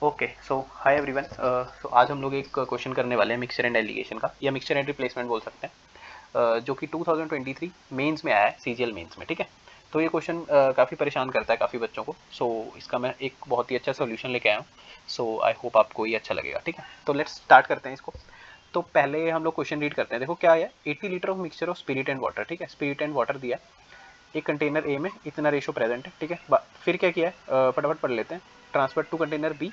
Okay so hi everyone. सो आज हम लोग एक क्वेश्चन करने वाले हैं मिक्सचर एंड एलिगेशन का, या मिक्सचर एंड रिप्लेसमेंट बोल सकते हैं, जो कि 2023 मेंस में आया है, सीजीएल मेंस में। ठीक है, तो ये क्वेश्चन काफ़ी परेशान करता है काफ़ी बच्चों को। सो इसका मैं एक बहुत ही अच्छा सोल्यूशन लेके आया हूँ। सो आई होप आपको ये अच्छा लगेगा। ठीक है, तो लेट्स स्टार्ट करते हैं इसको। तो पहले हम लोग क्वेश्चन रीड करते हैं। देखो क्या है, 80 litre of mixture of spirit and water. ठीक है, स्पिरिट एंड वाटर दिया है, एक कंटेनर ए में इतना रेशो प्रेजेंट है। ठीक है, फिर क्या किया है, फटाफट पढ़ लेते हैं। Transfer to container B,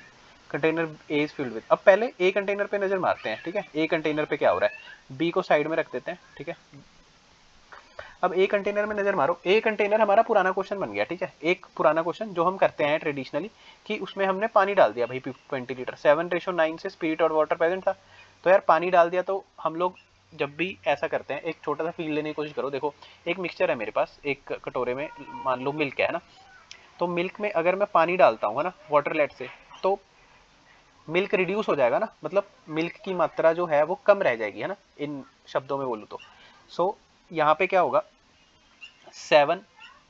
container A is filled with. अब पहले ए कंटेनर पे नजर मारते हैं। ठीक है, ए कंटेनर पे क्या हो रहा है, बी को साइड में रख देते हैं। ठीक है, अब ए कंटेनर में नजर मारो। ए कंटेनर हमारा पुराना क्वेश्चन बन गया। ठीक है, एक पुराना क्वेश्चन जो हम करते हैं ट्रेडिशनली, कि उसमें हमने पानी डाल दिया भाई 20 लीटर, 7:9 से स्पिरिट और वाटर प्रेजेंट था। तो यार पानी डाल दिया, तो हम लोग जब भी ऐसा करते हैं, एक छोटा सा फील लेने की कोशिश करो। देखो एक मिक्सचर है मेरे पास, एक कटोरे में मान लो मिल्क है ना, तो मिल्क में अगर मैं पानी डालता हूँ ना वाटर लेट से, तो मिल्क रिड्यूस हो जाएगा ना, मतलब मिल्क की मात्रा जो है वो कम रह जाएगी, है ना, इन शब्दों में बोलूँ तो। सो यहाँ पे क्या होगा, 7,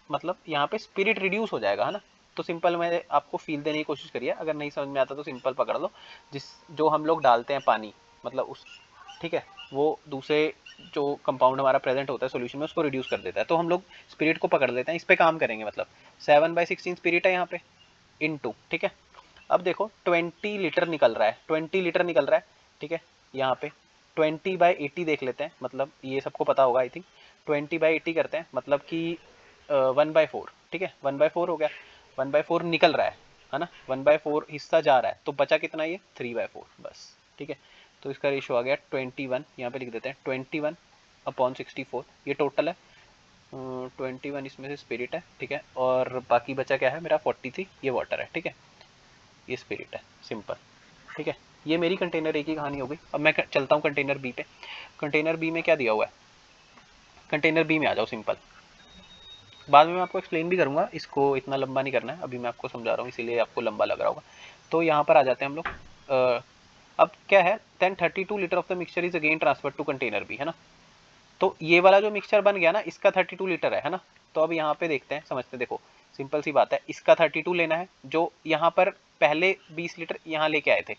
मतलब यहाँ पे स्पिरिट रिड्यूस हो जाएगा, है ना। तो सिंपल मैंने आपको फील देने की कोशिश करी है, अगर नहीं समझ में आता तो सिंपल पकड़ लो। जिस जो हम लोग डालते हैं पानी, मतलब उस, ठीक है, वो दूसरे जो कंपाउंड हमारा प्रेजेंट होता है सोल्यूशन में, उसको रिड्यूस कर देता है। तो हम लोग स्पिरिट को पकड़ लेते हैं, इस पे काम करेंगे। मतलब 7/16 स्पिरिट है यहाँ पे, इन टू। ठीक है, अब देखो 20 लीटर निकल रहा है, 20 लीटर निकल रहा है। ठीक है, यहाँ पे 20/80 देख लेते हैं, मतलब ये सबको पता होगा आई थिंक। 20/80 करते हैं, मतलब कि 1/4। ठीक है, 1/4 हो गया, 1/4 निकल रहा है ना, 1/4 हिस्सा जा रहा है, तो बचा कितना, ये 3/4 बस। ठीक है, तो इसका रेशो आ गया 21, यहाँ पे लिख देते हैं 21/64, ये टोटल है। 21 इसमें से स्पिरिट है। ठीक है, और बाकी बचा क्या है मेरा, 43, ये वाटर है। ठीक है, ये स्पिरिट है, सिंपल। ठीक है, ये मेरी कंटेनर ए की कहानी हो गई। अब मैं चलता हूँ कंटेनर बी पे। कंटेनर बी में क्या दिया हुआ है, कंटेनर बी में आ जाओ सिंपल। बाद में मैं आपको एक्सप्लेन भी करूंगा, इसको इतना लंबा नहीं करना है, अभी मैं आपको समझा रहा हूँ, इसीलिए आपको लंबा लग रहा होगा। तो यहाँ पर आ जाते हैं हम लोग। अब क्या है, then 32 litre of the mixture is again transfer to container B, है ना। तो ये वाला जो मिक्सचर बन गया ना, इसका 32 लीटर है ना। तो अब यहाँ पे देखते हैं, समझते, देखो सिंपल सी बात है, इसका 32 लेना है, जो यहाँ पर पहले 20 लीटर यहाँ लेके आए थे,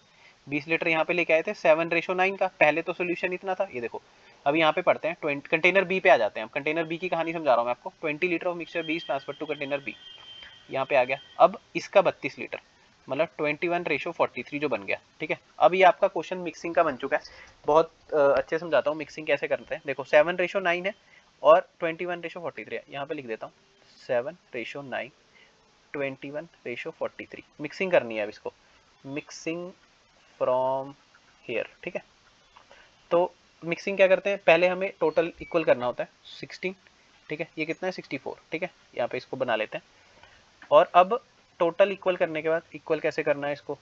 20 लीटर यहाँ पे लेके आए थे 7:9 का। पहले तो सोल्यूशन इतना था, ये देखो। अब यहाँ पे पढ़ते हैं 20, कंटेनर बी पे आ जाते हैं। कंटेनर बी की कहानी समझा रहा हूँ मैं आपको। 20 litre of mixture B transfer to container B, यहाँ पे आ गया। अब इसका 32 लीटर, मतलब 21:43 जो बन गया। ठीक है, अब ये आपका क्वेश्चन मिक्सिंग का बन चुका है। बहुत अच्छे समझाता हूँ मिक्सिंग कैसे करते हैं। देखो 7:9 है और 21:43 है, यहाँ पे लिख देता हूँ 7:9, 21:43। मिक्सिंग करनी है अब इसको, मिक्सिंग फ्रॉम हेयर। ठीक है, तो मिक्सिंग क्या करते हैं, पहले हमें टोटल इक्वल करना होता है 16। ठीक है, ये कितना है 64। ठीक है, यहाँ पे इसको बना लेते हैं। और अब टोटल इक्वल करने के बाद, इक्वल कैसे करना है इसको,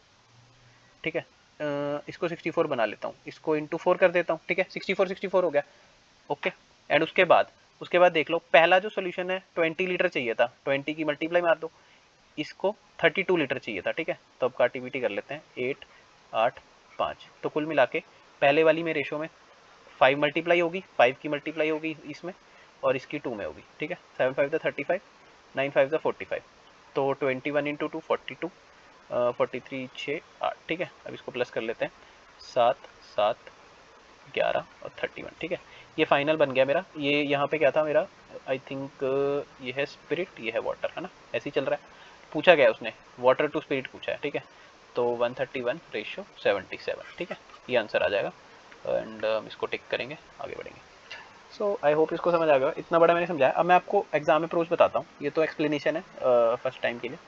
ठीक है, इसको 64 बना लेता हूँ, इसको इंटू 4 कर देता हूँ। ठीक है, 64 हो गया। ओके, एंड उसके बाद देख लो, पहला जो सोल्यूशन है 20 लीटर चाहिए था, 20 की मल्टीप्लाई मार दो, इसको 32 लीटर चाहिए था। ठीक है, तो अब कार्टिविटी कर लेते हैं, 8 8 5, तो कुल मिला के पहले वाली में रेशो में 5 मल्टीप्लाई होगी, 5 की मल्टीप्लाई होगी इसमें, और इसकी 2 में होगी। ठीक है, 7 5 35, 9 5 45, तो 21 इंटू 2 42, 43 6 8। ठीक है, अब इसको प्लस कर लेते हैं, 7 7 11 और 31। ठीक है, ये फाइनल बन गया मेरा। ये यहाँ पे क्या था मेरा, आई थिंक ये है स्पिरिट, ये है वाटर, है ना, ऐसे ही चल रहा है। पूछा गया उसने, वाटर टू स्पिरिट पूछा है। ठीक है, तो 131:77। ठीक है, ये आंसर आ जाएगा, एंड इसको टिक करेंगे, आगे बढ़ेंगे। सो आई होप इसको समझ आ गया, इतना बड़ा मैंने समझाया। अब मैं आपको एग्जाम अप्रोच बताता हूँ, ये तो एक्सप्लेनेशन है फर्स्ट टाइम के लिए।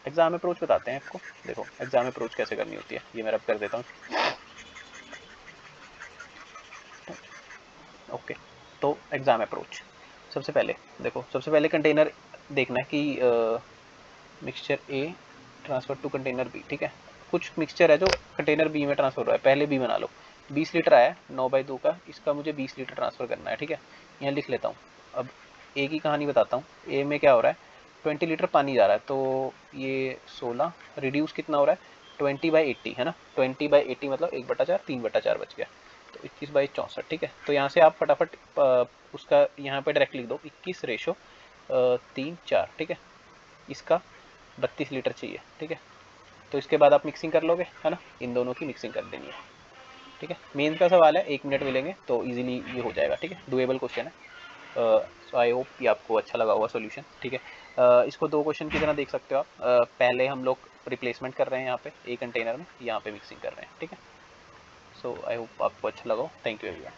एग्जाम अप्रोच बताते हैं आपको। देखो एग्जाम अप्रोच कैसे करनी होती है, ये मैं रब कर देता हूँ। ओके, तो एग्जाम अप्रोच, सबसे पहले देखो, सबसे पहले कंटेनर देखना है कि mixture A transfer to container B. ठीक है, कुछ मिक्सचर है जो कंटेनर बी में ट्रांसफर हो रहा है, पहले बी बना लो। 20 लीटर आया 9/2 का, इसका मुझे 20 लीटर ट्रांसफर करना है। ठीक है, यहाँ लिख लेता हूँ। अब ए की कहानी बताता हूँ। ए में क्या हो रहा है, 20 लीटर पानी जा रहा है, तो ये 16 रिड्यूस कितना हो रहा है, 20/80, है ना। 20/80 मतलब 1/4, 3/4 बच गया, तो 21/64। ठीक है, तो यहाँ से आप फटाफट उसका यहाँ पे डायरेक्ट लिख दो, 21:3 4। ठीक है, इसका 32 लीटर चाहिए। ठीक है, तो इसके बाद आप मिक्सिंग कर लोगे, है ना, इन दोनों की मिक्सिंग कर देनी है, ठीक है। मेंस का सवाल है, 1 मिनट मिलेंगे तो इजीली ये हो जाएगा, ठीक है, डुएबल क्वेश्चन है। सो आई होप कि आपको अच्छा लगा होगा सॉल्यूशन, ठीक है। इसको 2 क्वेश्चन की तरह देख सकते हो आप। पहले हम लोग रिप्लेसमेंट कर रहे हैं यहाँ पे ए कंटेनर में, यहाँ पे मिक्सिंग कर रहे हैं, ठीक है। सो आई होप आपको अच्छा लगा हो। Thank you everyone.